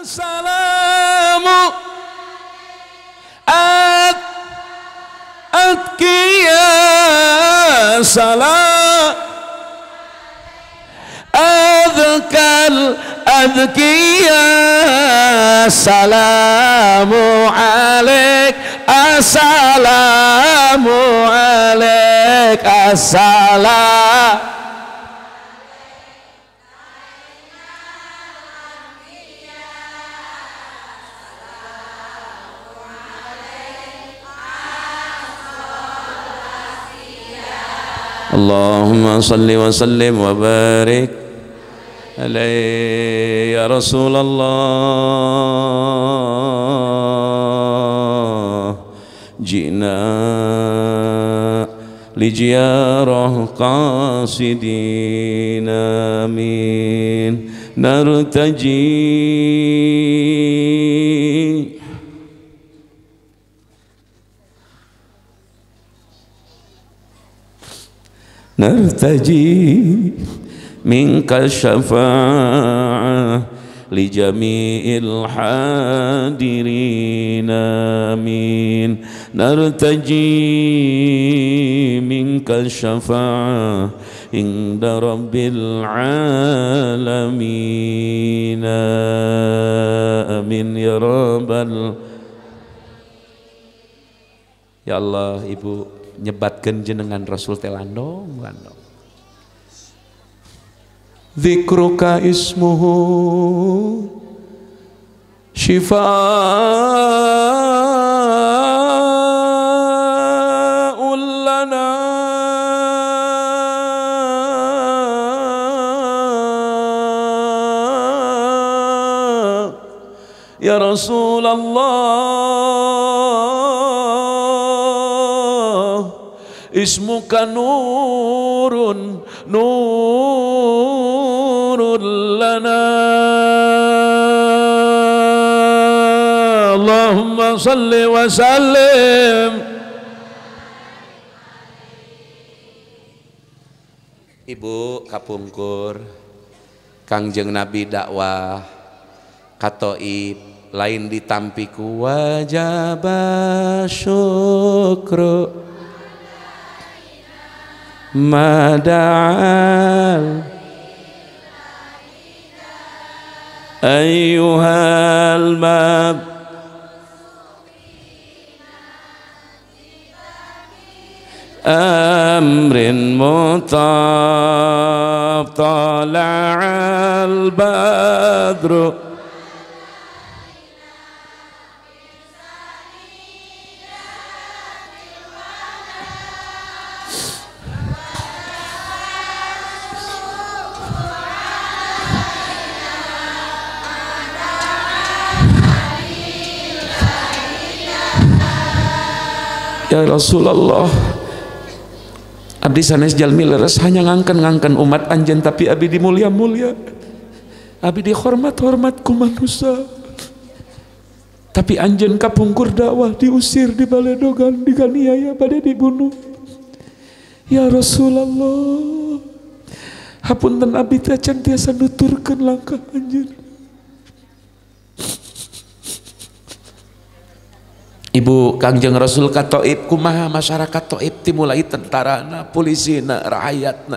Salamu atqiya salam adqiya salamu alaik assalamu alaik assalam. Allahumma salli wa sallim wa barik alaihi ya Rasulullah. Jina li ziyarah qasidin amin nartaji nartaji minka syafa'ah li jami'il hadirin amin nartaji minka syafa'ah inda rabbil alamin amin ya rabbal. Ya Allah, Ibu nyebatkeun jenengan Rasul teh landong. Dzikruka ismuhu syifaa'ul lana ya Rasulullah. Ismuka nurun nurun lana. Allahumma salli wa sallim. Ibu kapungkur Kangjeng Nabi dakwah katoib lain ditampiku wajib syukru mada'al ayyuhal mab amrin mutab tala'al badru ya Rasulullah. Abdi sanes jalmi leres hanya ngangken umat anjen tapi abdi dimulia-mulia, abdi dihormat-hormat ku manusia. Tapi anjen kapungkur dakwah diusir di baledogan, diganiaya, pada dibunuh. Ya Rasulullah, hapunten abdi teh can tiasa nuturkeun langkah anjeun. Ibu Kangjeng Rasul katoib kumaha masyarakat toib timulai tentarana, polisina, rakyatna,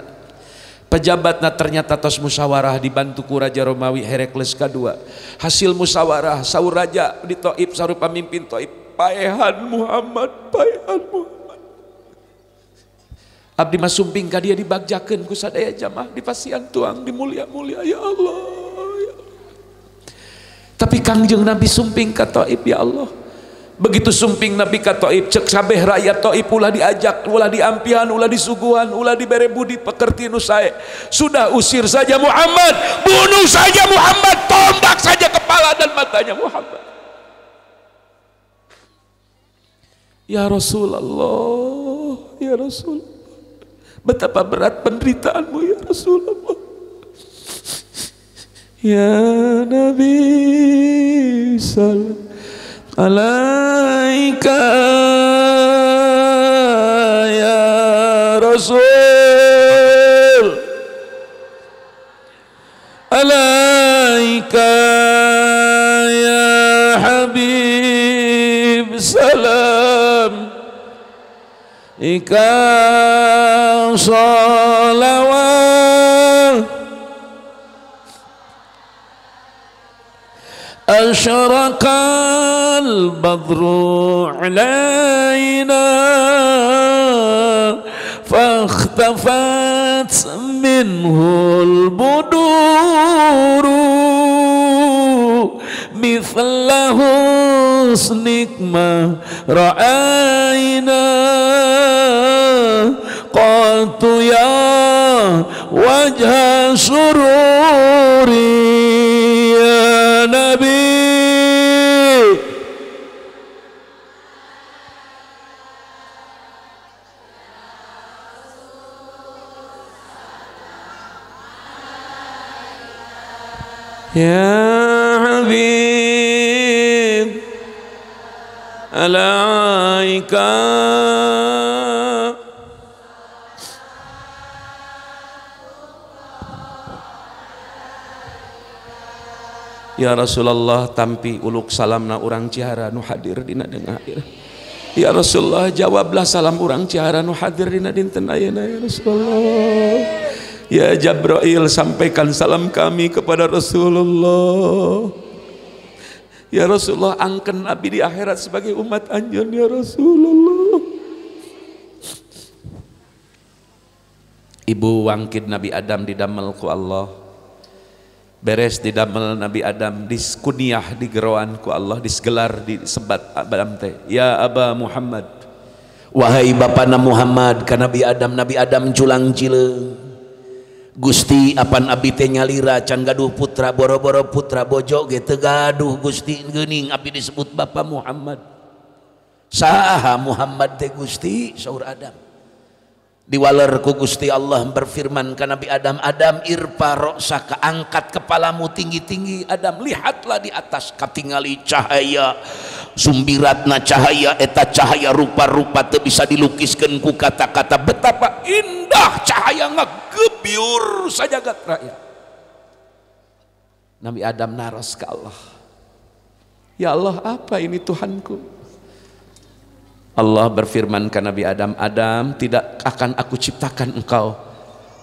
pejabatna ternyata tos musyawarah dibantu ku Raja Romawi Herakles II. Hasil musyawarah saur raja di toib saru pamimpin toib paehan Muhammad, paehan Muhammad. Abdi mah sumping ka dia dibagjakeun ku sadaya jamaah di pasian tuang dimulia-mulia ya Allah, ya Allah. Tapi Kangjeng Nabi sumping ka toib ya Allah. Begitu sumping Nabi ka Taif, cek sabeh rakyat Taif ulah diajak, ulah diampihan, ulah disuguhan, ulah dibere budi pekerti nu sae. Sudah usir saja Muhammad, bunuh saja Muhammad, tombak saja kepala dan matanya Muhammad. Ya Rasulullah, ya Rasulullah, betapa berat penderitaanmu ya Rasulullah. Ya Nabi sallallahu alaika ya Rasul, alaika ika salawat asyraqal badru alaina fakhtafat minhul buduru mithla husnik ma ra'ayna qatu ya wajha sururi ya nabi. Ya Habib alaika ya Rasulullah tampi uluk salamna urang Cihara nu hadir dina dengah ya Rasulullah jawablah salam urang Cihara nu hadir dina dinten ayeuna ya Rasulullah. Ya Jabrail sampaikan salam kami kepada Rasulullah. Ya Rasulullah angken Nabi di akhirat sebagai umat anjeun ya Rasulullah. Ibu wangkid Nabi Adam didamel ku Allah. Beres didamel Nabi Adam diskuniah digeroan ku Allah disgelar disebat Adam teh ya Aba Muhammad. Wahai bapana Muhammad ka Nabi Adam julang cileung. Gusti apan abdi teh nyalira can gaduh putra boro-boro putra bojo ge teu gaduh Gusti geuning abdi disebut Bapa Muhammad. Saha Muhammad teh Gusti saur Adam. Diwaler ku Gusti Allah berfirman ka Nabi Adam, Adam irfa ra'saka angkat kepalamu tinggi-tinggi Adam lihatlah di atas katingali cahaya sumbiratna cahaya eta cahaya rupa-rupa teu bisa dilukiskeun ku kata-kata betapa indah cahaya ngagebyur sajagat raya. Nabi Adam naros ke Allah, ya Allah apa ini Tuhanku? Allah berfirman ke Nabi Adam, Adam tidak akan aku ciptakan engkau,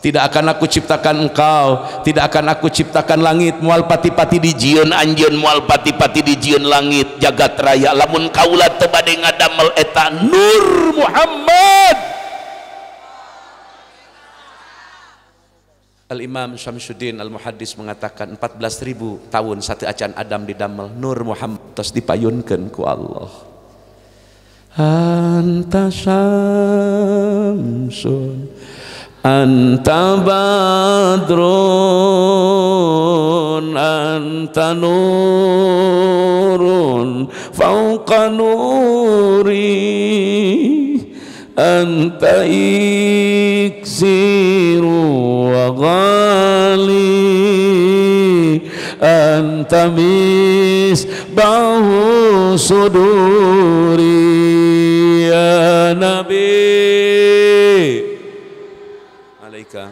tidak akan aku ciptakan engkau, tidak akan aku ciptakan langit mual pati-pati di jieun anjeun mual pati-pati di jieun langit jagat raya lamun kaula teu bade ngadamel eta Nur Muhammad. Al-Imam Syamsuddin Al-Muhaddis mengatakan 14.000 tahun satu acan Adam didamel Nur Muhammad terus dipayunkeun ku Allah. Anta syamsun anta badrun anta nurun fauqa nuri anta iksiru wa ghali anta misbahu suduri ya Nabi alaika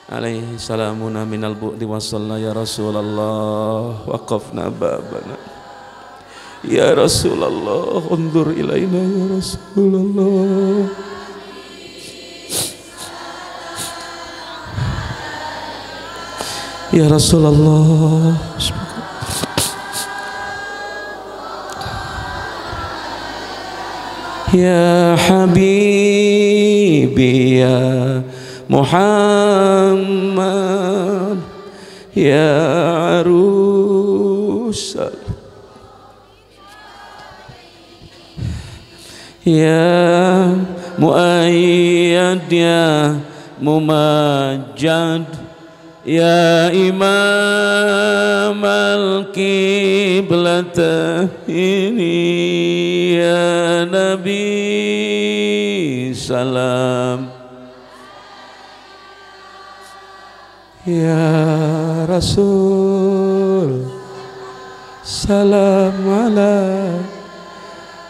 alaihi salamuna minal bu'di wasalla ya Rasulullah waqafna babana ya Rasulullah undur ilaina ya Rasulullah ya Rasulullah. Ya Habibi ya Muhammad ya Arusal ya Muayyad ya Mumajjad ya Imam al-Qiblatahini ya Nabi salam ya Rasul salam ala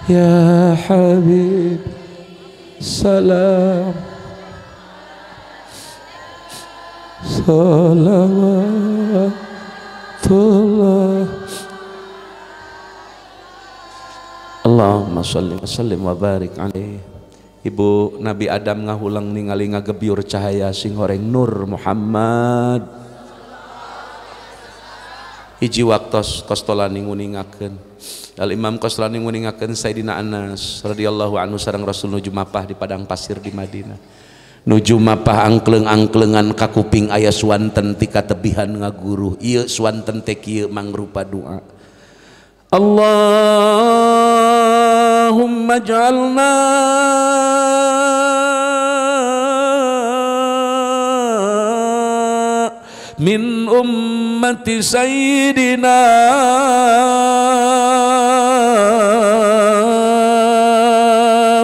ya Habib salam salawatullah Allahumma salli wa sallim wa barik alaihi Ibu Nabi Adam ngahulang ningali ngagebyur cahaya sing horeng Nur Muhammad. Hiji waktos Qastolani nguningakeun, Al Imam Qastolani nguningakeun Sayyidina Anas radhiyallahu anhu sareng Rasul nuju mapah di padang pasir di Madinah. Nuju mapah angkleng-angklengan ka kuping aya swanten ti katebihan ngaguru. Ieu swanten teh kieu mangrupa doa. Allahumma ij'alna min ummati sayyidina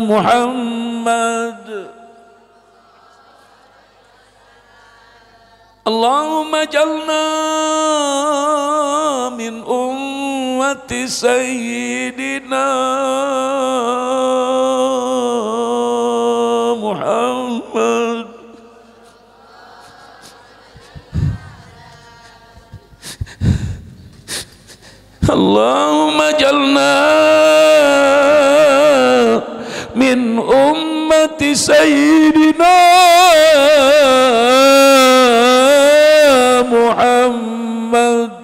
Muhammad. Allahumma ij'alna min ummati sayyidina Muhammad. Allahumma ij'alna min ummati sayyidina Muhammad.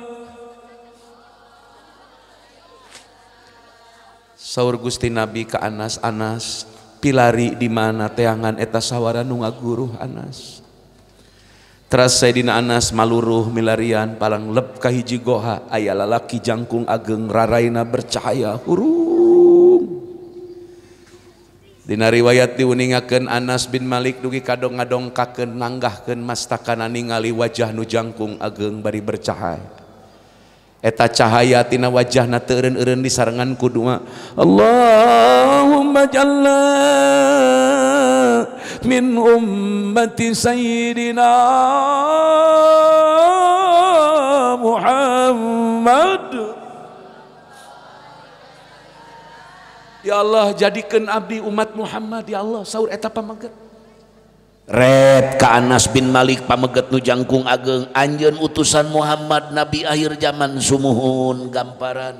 Saur Gusti Nabi ka Anas, Anas pilari di mana teangan eta sawara nu ngaguruh Anas. Teras Sayyidina Anas maluruh milarian palang lep ka hiji goha aya lalaki jangkung ageng raraina bercahaya hurung. Dina riwayat diuningakeun Anas bin Malik dugi kadong-ngadongkakeun nanggahkeun mastakana ningali wajah nu jangkung ageng bari bercahaya. Eta cahaya tina wajahna teu eureun-eureun disarengan ku doa. Allahumma jalla min ummati sayyidina Muhammad. Ya Allah jadikan abdi umat Muhammad ya Allah. Saur eta pameget red ka Anas bin Malik pameget nu jangkung ageng, anjeun utusan Muhammad nabi akhir zaman sumuhun gamparan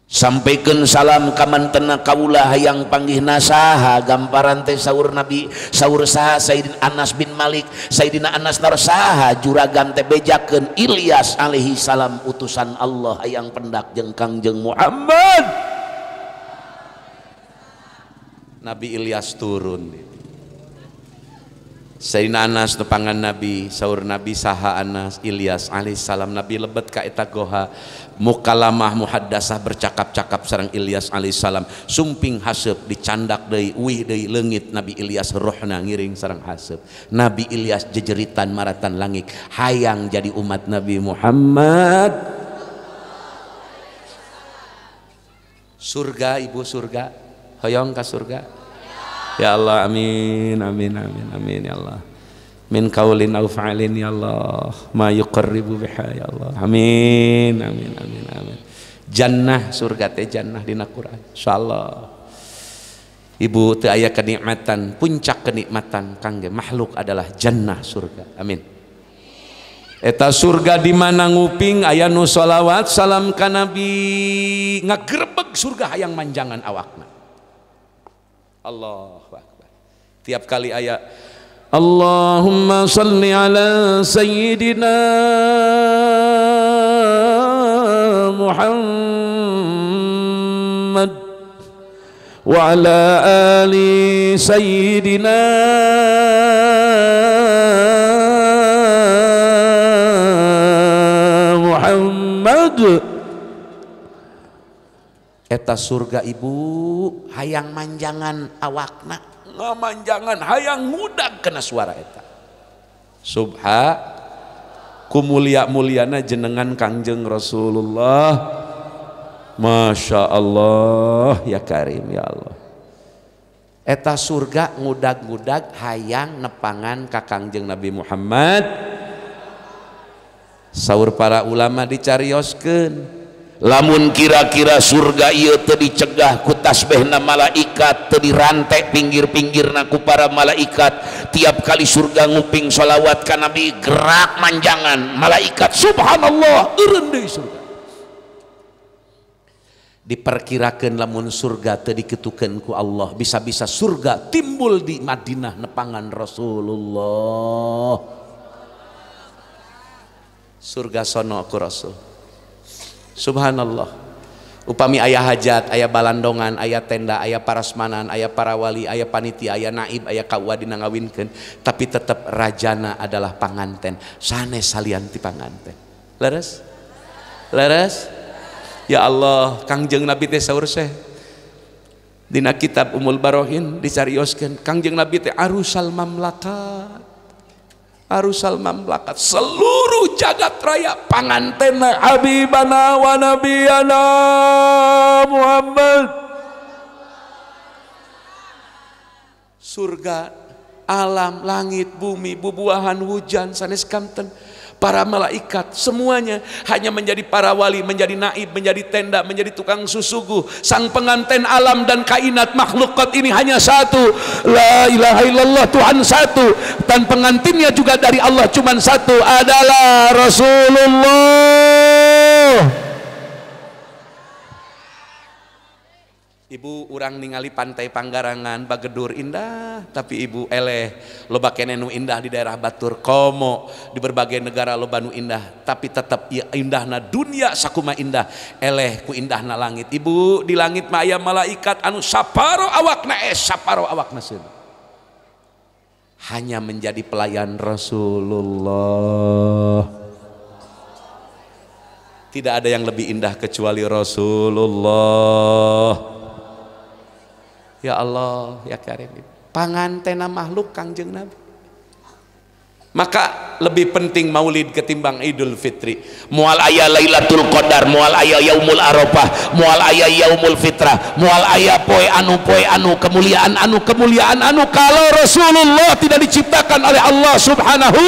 sampaikan salam ka mantena kaula hayang panggihna saha gamparan teh saur Nabi saur saha Sayyidina Anas bin Malik. Sayyidina Anas nar saha juragan teh bejakeun Ilyas alaihi salam utusan Allah hayang pendak jeung Kangjeng Muhammad. Nabi Ilyas turun. Sayyidina Anas tepangan Nabi saur Nabi saha Anas Ilyas alaihi salam. Nabi lebet ka eta goha mukalamah muhaddasah bercakap-cakap sareng Ilyas alaihissalam. Sumping haseup dicandak deui uih deui leungit Nabi Ilyas rohna ngiring sareng haseup. Nabi Ilyas jejeritan maratan langit hayang jadi umat Nabi Muhammad. Surga ibu surga hoyong ka surga ya Allah amin amin amin amin ya Allah min kaulin au fa'alin ya Allah ma yuqarribu biha ya Allah amin amin amin amin. Jannah surga teh jannah dina Quran insyaallah. Ibu teu aya kenikmatan puncak kenikmatan kangge makhluk adalah jannah surga amin. Eta surga di mana nguping aya nu sholawat salam ka Nabi ngagerebeg surga hayang manjangan awakna. Allahu akbar. Tiap kali aya Allahumma salli ala sayyidina Muhammad wa ala ali sayyidina Muhammad. Eta surga ibu hayang manjangan awakna ngamanjangan hayang ngudag kena suara eta. Subha kumulia-muliana jenengan Kangjeng Rasulullah. Masya Allah ya Karim ya Allah. Eta surga ngudag-ngudag hayang nepangan ka Kangjeng Nabi Muhammad. Saur para ulama dicarioskeun lamun kira-kira surga ieu teu dicegah ku tasbihna malaikat, teu dirantai pinggir-pinggirna ku para malaikat, tiap kali surga nguping sholawat ka Nabi gerak manjangan malaikat subhanallah eureun deui surga. Diperkirakan lamun surga teu diketukeun ku Allah, bisa-bisa surga timbul di Madinah nepangan Rasulullah. Surga sono ku Rasul. Subhanallah. Upami aya hajat, aya balandongan, aya tenda, aya parasmanan, aya para wali, aya panitia, aya naib, aya kaua dina ngawinkeun, tapi tetap rajana adalah panganten. Sanes salian ti panganten. Leres? Leres? Ya Allah, Kangjeng Nabi teh saur Syekh dina kitab Umul Barohin dicarioskeun, Kangjeng Nabi teh arusal mamlakat. Arusal mamlakat, seluruh jagat raya pangantenna habibana wa nabiyana Muhammad. Surga, alam, langit, bumi, bubuahan, hujan, sanes kanten, para malaikat, semuanya hanya menjadi para wali, menjadi naib, menjadi tenda, menjadi tukang susuguh. Sang pengantin alam dan kainat makhlukat ini hanya satu, la ilaha illallah, Tuhan satu, dan pengantinnya juga dari Allah cuma satu, adalah Rasulullah. Ibu urang ningali pantai Panggarangan Bagedur indah, tapi ibu eleh loba keneh nu indah di daerah Batur Komo, di berbagai negara loba nu indah, tapi tetap indahna dunia sakuma indah, eleh ku indahna langit. Ibu di langit mah aya malaikat anu saparo awakna saparo awakna seun, hanya menjadi pelayan Rasulullah. Tidak ada yang lebih indah kecuali Rasulullah. Ya Allah, ya Karim, pangantena makhluk Kangjeng Nabi. Maka lebih penting maulid ketimbang Idul Fitri. Mual aya Lailatul Qadar, mual aya Yaumul Arafah, mual aya Yaumul Fitrah, mual aya poe anu kemuliaan anu kalau Rasulullah tidak diciptakan oleh Allah Subhanahu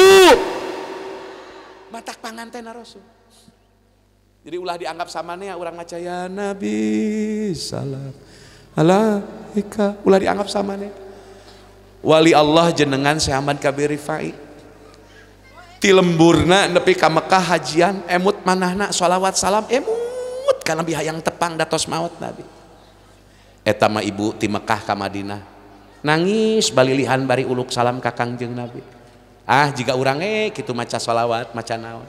matak pangantena Rasul. Jadi ulah dianggap samanya urang maca ya Nabi salam alaika, ulah dianggap sama nih. Wali Allah jenengan Syekh Ahmad Kabir Rifai ti lemburna nepi ka Mekah hajian, emut manahna sholawat salam emut ka Nabi hayang tepang datos maot Nabi. Eta mah ibu ti Mekah ka Madinah nangis balilihan bari uluk salam ka Kangjeng Nabi. Ah jika urang kitu maca sholawat maca naon,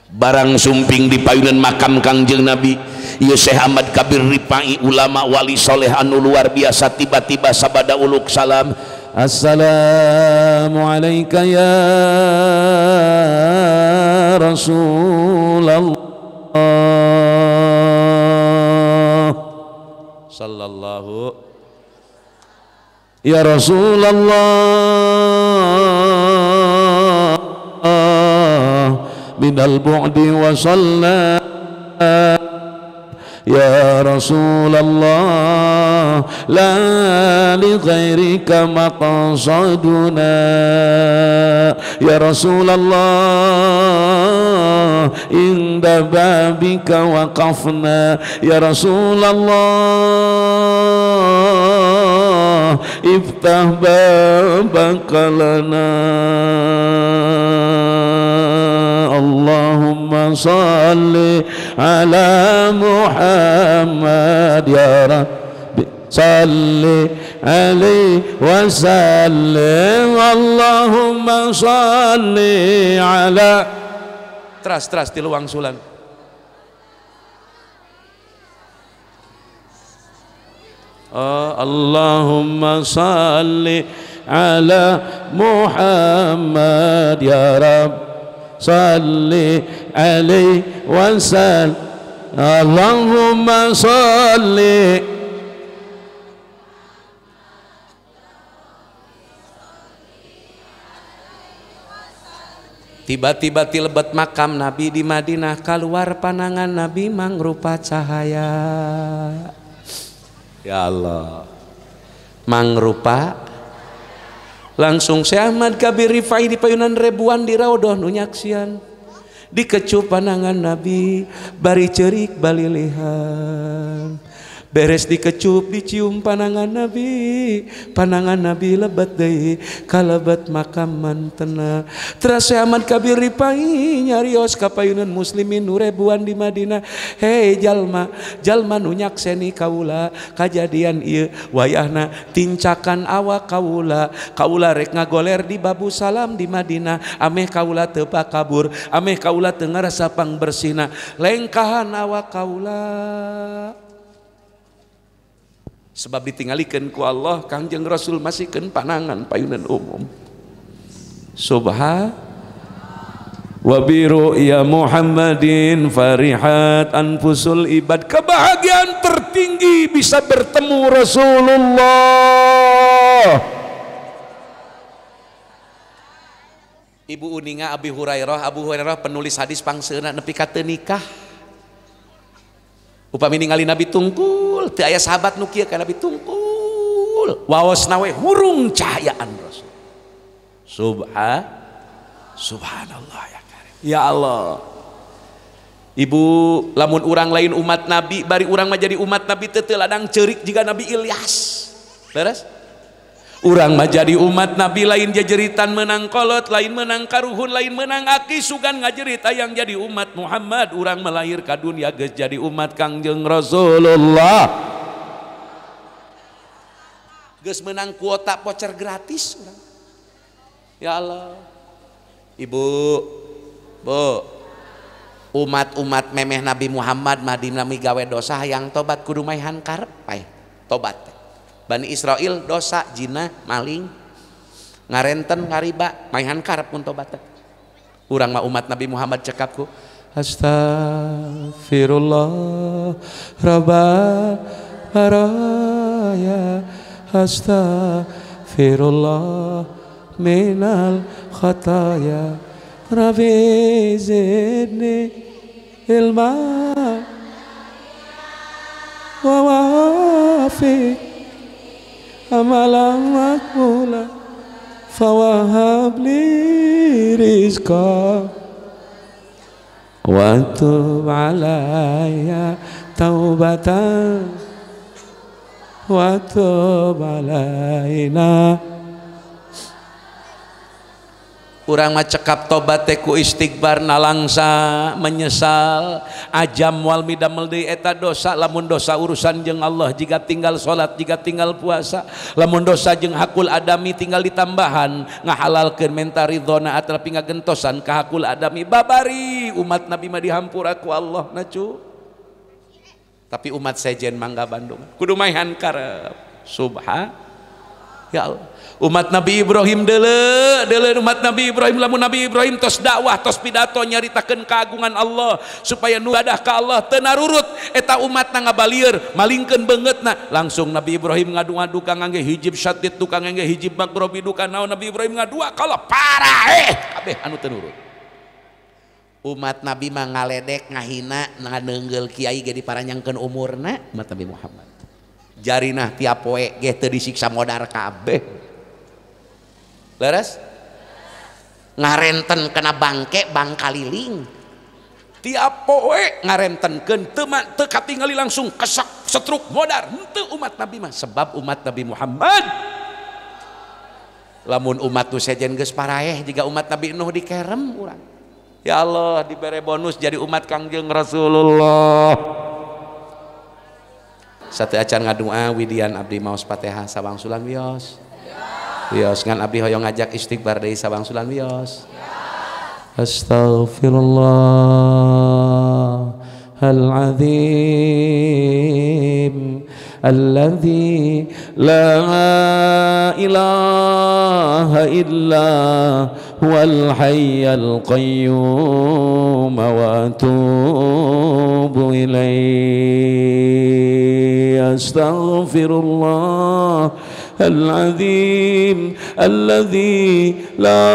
barang sumping di payunan makam Kangjeng Nabi ieu Syekh Ahmad Kabir Rifai, ulama wali soleh anu luar biasa, tiba-tiba sabada uluk salam, assalamu alayka ya Rasulullah sallallahu ya Rasulullah minal bu'di wa salla ya Rasulullah la li ghairika maqsaduna ya Rasulullah inda babika waqafna ya Rasulullah iftah babaka lana Allahumma salli ala Muhammad ya Rabbi salli alaihi wa sallim Allahumma salli ala teras tiluang sulan Allahumma salli ala Muhammad ya Rabbi salli alaihi wa sallim Allahumma salli. Tiba-tiba ti lebet makam Nabi di Madinah, keluar panangan Nabi mangrupa cahaya. Ya Allah, mangrupa langsung Syekh Ahmad Kabir Rifai di payunan ribuan di raudhah nu nyaksian dikecup panangan Nabi bari ceurik balilihan beres dikecup dicium panangan Nabi lebat deui kalebat makam mantena terasa aman kabir ripai nyarios kapayunan muslimin nu rebuan di Madinah. Hei jalma nu nyakseni kaula kajadian ieu wayahna tincakan awak kaula rek ngagoler di Babu Salam di Madinah ameh kaula teu pakabur ameh kaula teu ngarasa pangbersina lengkahan awak kaula sebab ditinggalikeun ku Allah Kangjeng Rasul masihkeun panangan payunan umum. Subhan wa bi ru'ya Muhammadin farihat anfusul ibad. Kebahagiaan tertinggi bisa bertemu Rasulullah. Ibu uninga Abu Hurairah penulis hadis pangseuna nepi ka teu nikah. Upami ningali Nabi tungkul, teu aya sahabat nu kieu ka Nabi tungkul. Waosna we hurung cahayaan Rasul. Subhanallah ya karim. Ya Allah. Ibu lamun urang lain umat Nabi, bari urang mah jadi umat Nabi teu ladang ceurik jiga Nabi Ilyas. Leres? Urang mah jadi umat Nabi lain jejeritan menang kolot, lain menang karuhun, lain menang aki sugan ngajerit yang jadi umat Muhammad. Urang melahir ka dunia geus jadi umat Kangjeng Rasulullah. Geus menang kuota voucher gratis urang. Ya Allah. Ibu, Bu, umat-umat memeh Nabi Muhammad mah dinami gawe dosa hayang tobat kudu maihan karep pae tobat. Bani Israel dosa jina maling ngarenten ngariba maihan karep pun tobat. Urang mah umat Nabi Muhammad cekapku astagfirullah rabbal baraya astagfirullah minal khataya rabbi zidni ilma wa wafiq amalan makmula fawahab li rizqa wa tub alaya taubatan wa tub alaina. Urang mah cekap tobat teh ku istighfar nalangsa menyesal ajam wal midamel deui eta dosa. Lamun dosa urusan jeung Allah jika tinggal salat jika tinggal puasa, lamun dosa jeung hakul adami tinggal ditambahan ngahalalkeun menta ridona atrapi ngagentosan ka hakul adami babari umat Nabi mah dihampura ku Allah nacu. Tapi umat sejen mangga Bandung kudu maihan karep. Subhan ya Allah. Umat Nabi Ibrahim deule umat Nabi Ibrahim lamun Nabi Ibrahim tos dakwah tos pidato nyaritakeun keagungan Allah supaya nu ibadah ka Allah teu narurut eta umatna ngabalieur malingkeun beungeutna langsung Nabi Ibrahim ngadu-ngadu ka ngangge hijib syadid tu ka ngangge hijib makrobi du ka naon Nabi Ibrahim ngadua kalau parah kabeh anu teu nurut. Umat Nabi mah ngaledek ngahina nganeungeul kiai ge diparanyangkeun umurna umat Nabi Muhammad. Jarinah tiap poe ge teu disiksa modar kabeh. Leres? Ngarenten kena bangke bangkaliling tiap poe ngarentenkeun teu katingali langsung kesak setruk modar henteu umat Nabi mah sebab umat Nabi Muhammad lamun umat nu sejen geus paraeh jiga umat Nabi Nuh dikerem urang. Ya Allah dibere bonus jadi umat Kangjeng Rasulullah. Satu acan ngadua widian abdi maos Fatihah sabang sulan wios. Wios ngan abdi hoyong ngajak istighfar deui sabang sulan wios. Astaghfirullahal-azim alladzi la ilaha illa huwal hayyul qayyum wa atubu ilaihi. Astaghfirullah al-azim alladzi la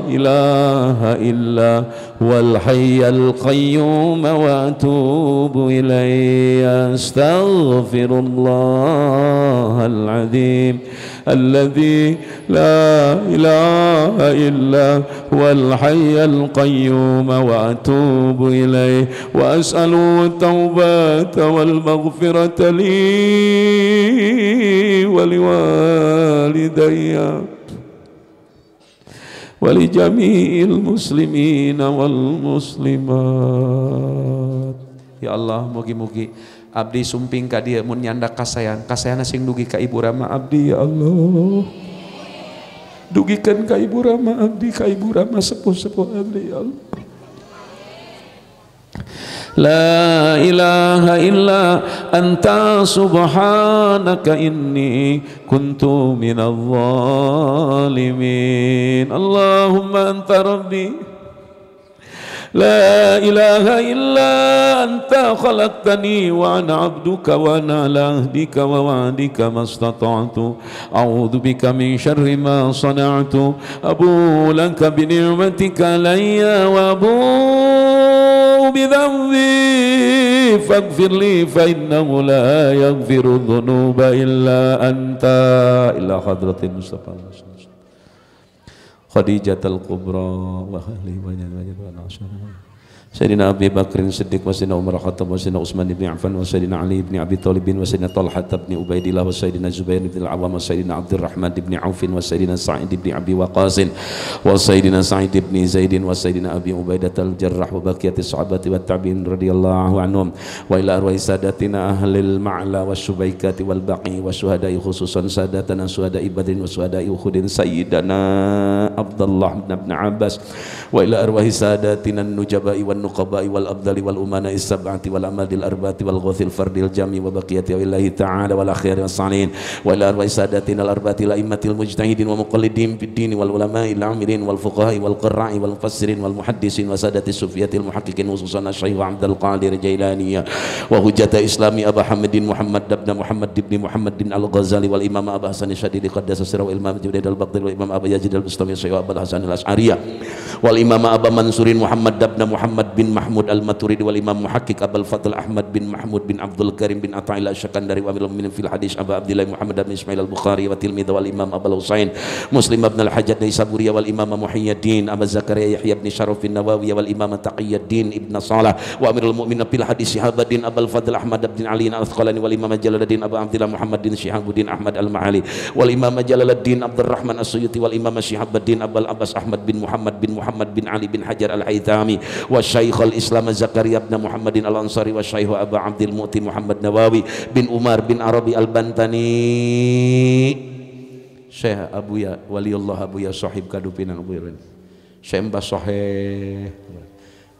ilaha illa والحي القيوم وأتوب إليه أستغفر الله العظيم الذي لا إله إلا هو الحي القيوم وأتوب إليه وأسأل التوبة والمغفرة لي ولوالدي ولجميع المسلمين والمسلمات. Ya Allah, mugi-mugi abdi sumping ka dieu mun nyandak kasayana sing dugi ka Ibu Rama abdi. Ya Allah, dugikeun ka Ibu Rama abdi, ka Ibu Rama sepuh-sepuh abdi. Ya Allah, la ilaha illa anta subhanaka inni kuntu minadh dhalimin. Allahumma anta rabbi لا إله إلا أنت خلقتني وأنا عبدك وأنا على عهدك ووعدك ما استطعت أعوذ بك من شر ما صنعت أبوء لك بنعمتك علي وأبوء بذنبي فاغفر لي فإنه لا يغفر الذنوب إلا أنت. إلى حضرة المصطفى Khadijatul Kubra wa ahli wajad wa nasyara Sayyidina Abi Bakrin Siddiq wa Sayyidina Umar Khattab wa Sayyidina Utsman bin Affan wa Sayyidina Ali bin Abi Thalib wa Sayyidina Talha bin Ubaidillah wa Sayyidina Zubair bin Al-Awwam wa Sayyidina Abdurrahman bin Auf wa Sayyidina Sa'id bin Abi Waqqas wa Sayyidina Sa'id bin Zaid wa Sayyidina Abi Ubaidah al-Jarrah wa baqiyati sahabati wa tabi'in radhiyallahu anhum wa ila arwahi sadatina ahlil ma'la wa subaikati wal baqi wa syuhada'i khususan sadatana syuhada'i Badrin wa syuhada'i Uhudin Sayyidina Abdullah bin Abbas wa ila arwahi sadatina nujaba'i wan nuqaba'i wal abdali wal umana'i sab'ati wal amadil arba'ati wal ghuthil fardil jami wa baqiyati willahi ta'ala wal akhiri was salihin wa ila arwahi sadatina al arba'ati la immatil mujtahidin wa muqallidin fid din wal ulama'i al amilin wal fuqaha'i wal qurra'i wal mufassirin wal muhaddisin wa sadati sufiyatil muhaqqiqin khususan Syekh Abdul Qadir Jailaniyah wa hujjata islami Aba Hamidin Muhammad ibn Muhammad ibn Muhammad bin Al-Ghazali wal imam Aba Hasan Syadidi qaddasa sirra wal imam Junaid al-Baghdadi wal imam Aba Yazid al-Bustami Syekh Abdul Hasan al-Asy'ariyah wal imam Aba Mansurin Muhammad ibn Muhammad bin Mahmud al-Maturidi wal imam muhaqqiq Abul Fadl Ahmad bin Mahmud bin Abdul Karim bin Ata'illah Syakandari wa amil mu'minin fil hadis Aba Abdillah Muhammad bin Ismail al-Bukhari wa tilmidha wal imam Abul Husain Muslim ibn al-Hajjaj Naisaburi wal imam Muhyiddin Abu Zakaria Yahya bin Syaraf bin Nawawi wal imam Taqiyuddin ibn Salah wa amirul mu'minin fil hadis Shihabuddin Abul Fadl Ahmad bin Ali al-Athqalani wal imam Jalaluddin Abu Abdillah Muhammad bin Shihabuddin Ahmad al-Ma'ali wal imam Jalaluddin Abdurrahman as-Suyuti wal imam Shihabuddin Abul Abbas Ahmad bin Muhammad bin Ali bin Hajar al-Haythami wa Syekh al-Islam Zakaria bin Muhammadin al-Ansari wa Syekh Abu Abdul Mu'ti Muhammad Nawawi bin Umar bin Arabi al-Bantani Syekh Abuya Waliullah Abuya sahib kadupinan Abuya Syekh Mbah Sahih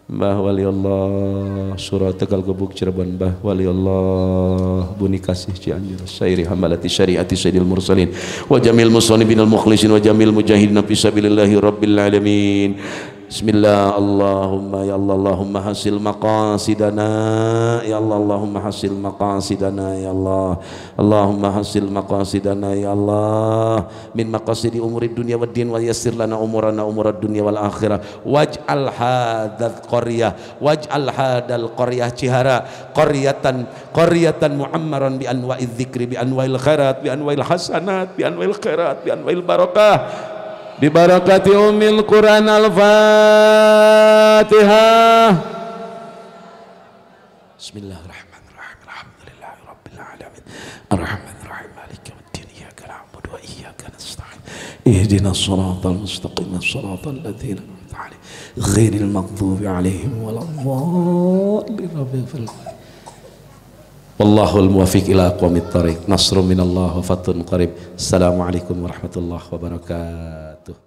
Mbah Waliullah Surah Tegal Gebuk Cirebon Mbah Waliullah Buni Kasih Cianjur Sairi Hamalati Syariati Sayyidil Mursalin wa jamil musannifin al-mukhlisin wa jamil mujahidin fi sabilillahi rabbil alamin. Bismillah. Allahumma ya Allah Allahumma hasil maqasidana ya Allah Allahumma hasil maqasidana ya Allah Allahumma hasil maqasidana ya Allah min maqasidi umurid dunya wad din wa yassir lana umurana umurad dunya wal akhirah waj'al hadal qaryah Cihara qaryatan mu'ammaran bi anwa'iz dzikri bi anwa'il khairat bi anwa'il hasanat bi anwa'il khairat bi anwa'il barakah bi barakati ummil Quran al-Fatihah. Bismillahirrahmanirrahim. Alhamdulillahi rabbil alamin. Arrahmanirrahim. Maliki yaumiddin. Iyyaka na'budu wa iyyaka nasta'in. Ihdinas siratal mustaqim. Siratal ladzina an'amta 'alaihim ghairil maghdubi 'alaihim waladdallin. Wallahul muwaffiq ila aqwamit thariq. Nasrun minallah wa fathun qarib. Assalamualaikum warahmatullahi wabarakatuh.